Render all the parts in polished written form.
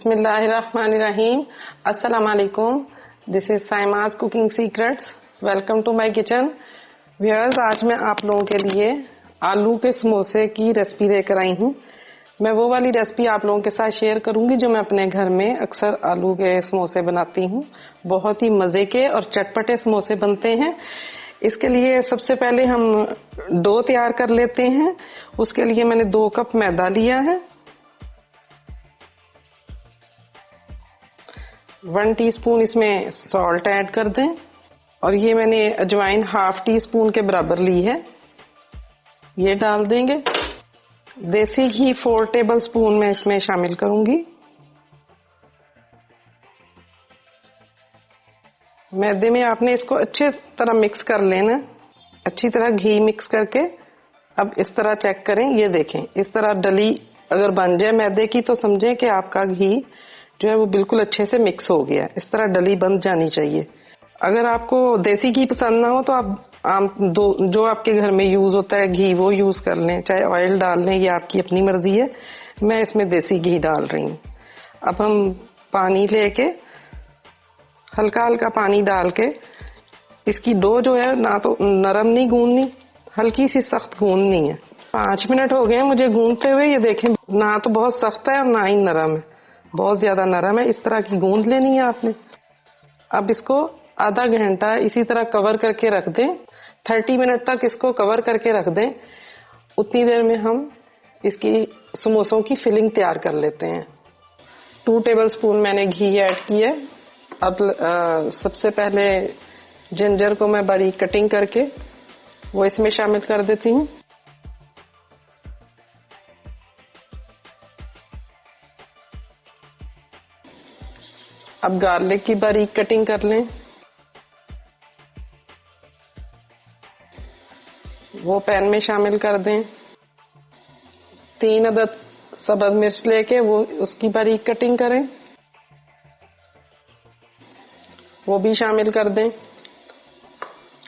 बिस्मिल्लाहिर्रहमानिर्रहीम। अस्सलाम वालेकुम। This is Saima's cooking secrets. Welcome to my kitchen. Viewers, आज मैं आप लोगों के लिए आलू के समोसे की रेसिपी लेकर आई हूँ। मैं वो वाली रेसिपी आप लोगों के साथ शेयर करूंगी जो मैं अपने घर में अक्सर आलू के समोसे बनाती हूँ। बहुत ही मजे के और चटपटे समोसे बनते हैं। इसके लिए सबसे पहले हम डो तैयार कर लेते हैं। उसके लिए मैंने 2 कप मैदा लिया है। 1 टीस्पून इसमें सॉल्ट ऐड कर दें और ये मैंने अजवाइन 1/2 टीस्पून के बराबर ली है, ये डाल देंगे। देसी घी 4 टेबल स्पून में इसमें शामिल करूंगी। मैदे में आपने इसको अच्छे तरह मिक्स कर लेना, अच्छी तरह घी मिक्स करके। अब इस तरह चेक करें, ये देखें इस तरह डली अगर बन जाए मैदे की तो समझें कि आपका घी जो है वो बिल्कुल अच्छे से मिक्स हो गया। इस तरह डली बन जानी चाहिए। अगर आपको देसी घी पसंद ना हो तो आप जो आपके घर में यूज होता है घी वो यूज कर लें, चाहे ऑयल डाल लें, ये आपकी अपनी मर्जी है। मैं इसमें देसी घी डाल रही हूँ। अब हम पानी लेके हल्का हल्का पानी डाल के इसकी डो जो है ना तो नरम नहीं गूंदनी, हल्की सी सख्त गूंदनी है। 5 मिनट हो गए मुझे गूंदते हुए। ये देखें ना तो बहुत सख्त है और ना ही नरम है, बहुत ज्यादा नरम है। इस तरह की गूंद लेनी है आपने। अब इसको आधा घंटा इसी तरह कवर करके रख दें। 30 मिनट तक इसको कवर करके रख दें। उतनी देर में हम इसकी समोसों की फिलिंग तैयार कर लेते हैं। 2 टेबल स्पून मैंने घी ऐड किया। अब सबसे पहले जिंजर को मैं बारीक कटिंग करके वो इसमें शामिल कर देती हूँ। अब गार्लिक की बारीक कटिंग कर लें, वो पैन में शामिल कर दें। 3 अदद सब्ज मिर्च लेके वो उसकी बारीक कटिंग करें, वो भी शामिल कर दें।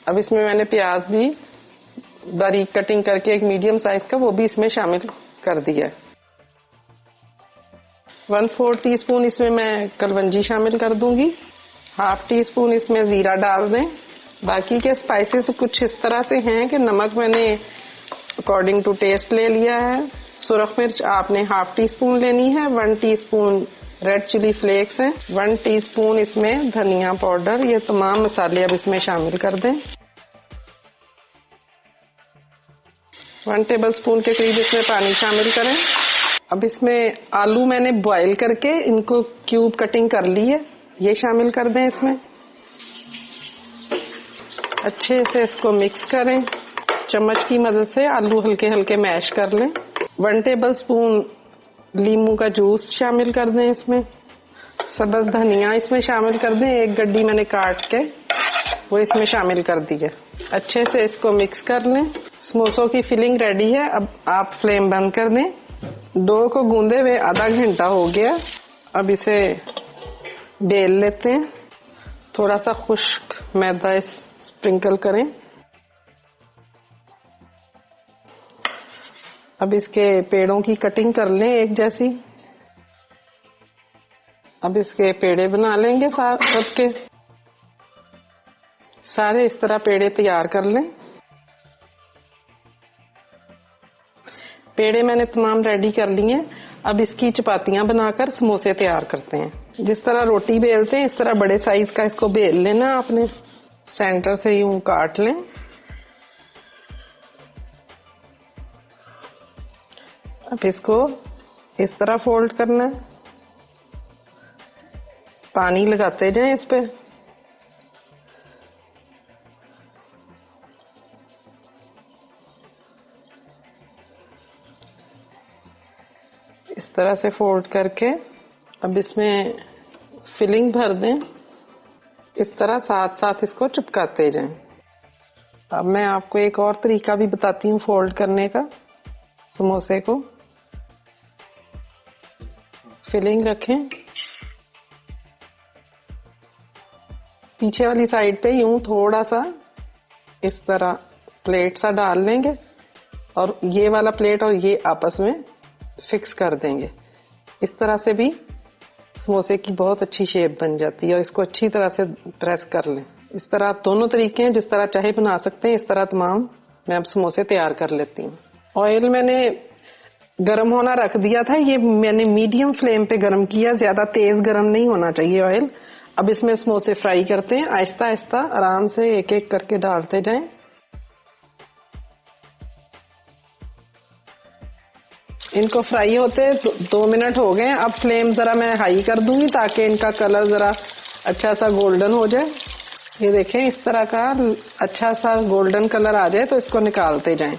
अब इसमें मैंने प्याज भी बारीक कटिंग करके एक मीडियम साइज का वो भी इसमें शामिल कर दिया। 1/4 टीस्पून इसमें मैं कलवंजी शामिल कर दूंगी। 1/2 टीस्पून इसमें जीरा डाल दें। बाकी के स्पाइसेस कुछ इस तरह से हैं कि नमक मैंने अकॉर्डिंग टू टेस्ट ले लिया है। सुरख मिर्च आपने 1/2 टीस्पून लेनी है। 1 टीस्पून रेड चिली फ्लेक्स है। 1 टीस्पून इसमें धनिया पाउडर। ये तमाम मसाले अब इसमें शामिल कर दें। 1 टेबल स्पून के करीब इसमें पानी शामिल करें। अब इसमें आलू मैंने बॉईल करके इनको क्यूब कटिंग कर ली है, ये शामिल कर दें इसमें। अच्छे से इसको मिक्स करें। चम्मच की मदद से आलू हल्के हल्के मैश कर लें। 1 टेबल स्पून नींबू का जूस शामिल कर दें इसमें। सब्ज धनिया इसमें शामिल कर दें, 1 गड्डी मैंने काट के वो इसमें शामिल कर दी है। अच्छे से इसको मिक्स कर लें। समोसों की फिलिंग रेडी है। अब आप फ्लेम बंद कर दें। डो को गूंदे हुए आधा घंटा हो गया। अब इसे बेल लेते हैं। थोड़ा सा खुश्क मैदा स्प्रिंकल करें। अब इसके पेड़ों की कटिंग कर लें एक जैसी। अब इसके पेड़े बना लेंगे सबके। सारे इस तरह पेड़े तैयार कर लें। पेड़े मैंने तमाम रेडी कर लिए। अब इसकी चपातियां बनाकर समोसे तैयार करते हैं। जिस तरह रोटी बेलते हैं इस तरह बड़े साइज का इसको बेल लेना आपने। सेंटर से यूं काट लें। अब इसको इस तरह फोल्ड करना है। पानी लगाते जाएं इस पे। इस तरह से फोल्ड करके अब इसमें फिलिंग भर दें। इस तरह साथ साथ इसको चिपकाते जाएं। अब मैं आपको एक और तरीका भी बताती हूँ फोल्ड करने का। समोसे को फिलिंग रखें, पीछे वाली साइड पे यूं थोड़ा सा इस तरह प्लेट सा डाल लेंगे और ये वाला प्लेट और ये आपस में फिक्स कर देंगे। इस तरह से भी समोसे की बहुत अच्छी शेप बन जाती है। और इसको अच्छी तरह से प्रेस कर लें। इस तरह आप दोनों तरीके हैं, जिस तरह चाहे बना सकते हैं। इस तरह तमाम मैं अब समोसे तैयार कर लेती हूँ। ऑयल मैंने गरम होना रख दिया था, ये मैंने मीडियम फ्लेम पे गरम किया, ज्यादा तेज गरम नहीं होना चाहिए ऑयल। अब इसमें समोसे फ्राई करते हैं, आहिस्ता आहिस्ता आराम से एक एक करके डालते जाएं। इनको फ्राई होते 2 मिनट हो गए। अब फ्लेम जरा मैं हाई कर दूंगी ताकि इनका कलर जरा अच्छा सा गोल्डन हो जाए। ये देखें, इस तरह का अच्छा सा गोल्डन कलर आ जाए तो इसको निकालते जाएं।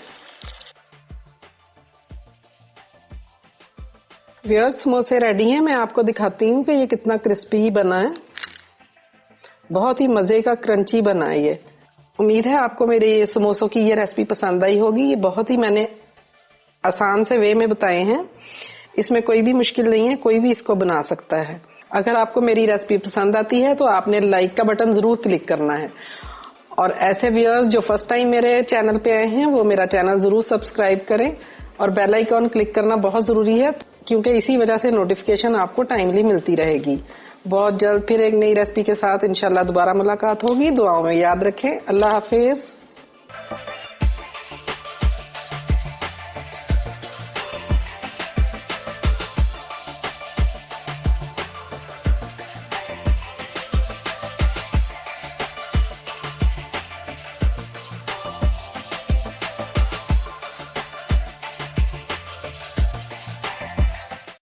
व्यूअर्स, समोसे रेडी हैं। मैं आपको दिखाती हूँ कि ये कितना क्रिस्पी बना है। बहुत ही मजे का क्रंची बना है ये। उम्मीद है आपको मेरे ये समोसों की ये रेसिपी पसंद आई होगी। ये बहुत ही मैंने आसान से वे में बताए हैं, इसमें कोई भी मुश्किल नहीं है, कोई भी इसको बना सकता है। अगर आपको मेरी रेसिपी पसंद आती है तो आपने लाइक का बटन जरूर क्लिक करना है। और ऐसे व्यूअर्स जो फर्स्ट टाइम मेरे चैनल पे आए हैं वो मेरा चैनल जरूर सब्सक्राइब करें और बेल आइकॉन क्लिक करना बहुत जरूरी है, क्योंकि इसी वजह से नोटिफिकेशन आपको टाइमली मिलती रहेगी। बहुत जल्द फिर एक नई रेसिपी के साथ इंशाल्लाह दोबारा मुलाकात होगी। दुआओं में याद रखें। अल्लाह हाफिज।